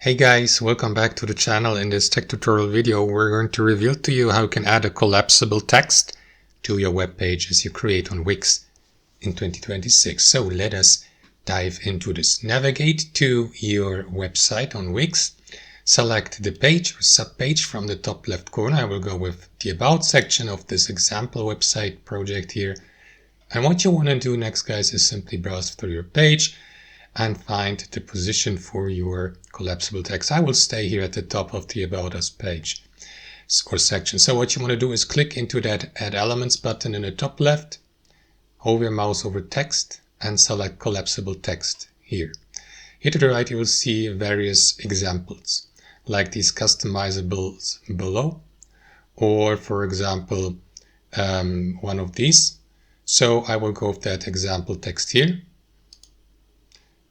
Hey guys, welcome back to the channel. In this tech tutorial video, we're going to reveal to you how you can add a collapsible text to your web pages you create on Wix in 2026. So let us dive into this. Navigate to your website on Wix. Select the page or subpage from the top left corner. I will go with the About section of this example website project here. And what you want to do next, guys, is simply browse through your page and find the position for your collapsible text. I will stay here at the top of the About Us page or section. So what you want to do is click into that Add Elements button in the top left, hold your mouse over text and select collapsible text here. Here to the right you will see various examples like these customizables below, or for example one of these. So I will go with that example text here.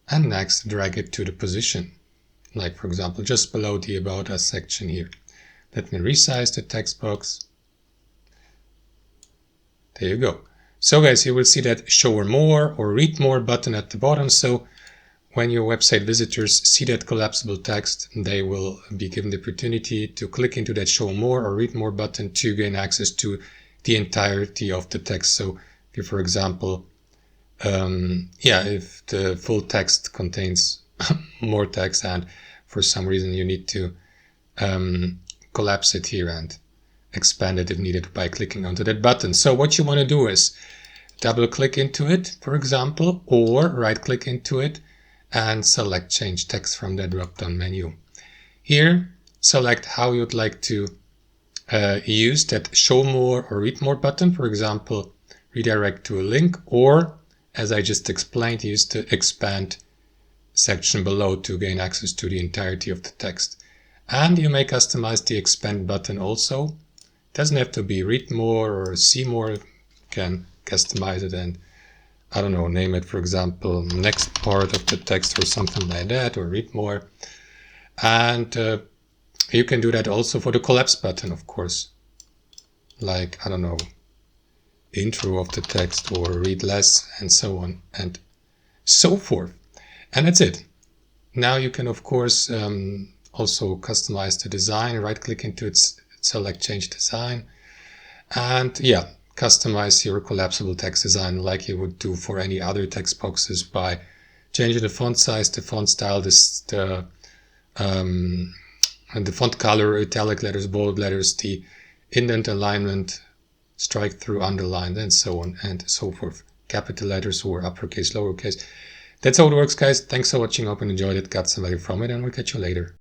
And next, drag it to the position, like for example, just below the About Us section here. Let me resize the text box. There you go. So guys, you will see that Show More or Read More button at the bottom. So when your website visitors see that collapsible text, they will be given the opportunity to click into that Show More or Read More button to gain access to the entirety of the text. So if you, for example, if the full text contains more text and for some reason you need to collapse it here and expand it if needed by clicking onto that button. So what you want to do is double click into it, for example, or right click into it and select Change Text from the drop down menu. Here, select how you'd like to use that Show More or Read More button, for example, redirect to a link, or as I just explained, use the Expand section below to gain access to the entirety of the text. And you may customize the Expand button also. It doesn't have to be Read More or See More. You can customize it and, I don't know, name it, for example, next part of the text or something like that, or Read More. And you can do that also for the Collapse button, of course. Like, I don't know, intro of the text or read less and so on and so forth. And that's it. Now you can of course also customize the design, right click into it, select Change Design, and customize your collapsible text design like you would do for any other text boxes by changing the font size, the font style, and the font color, italic letters, bold letters, the indent alignment, strike through, underlined, and so on and so forth. Capital letters or uppercase, lowercase. That's how it works, guys. Thanks for watching. Hope you enjoyed it, got some value from it, and we'll catch you later.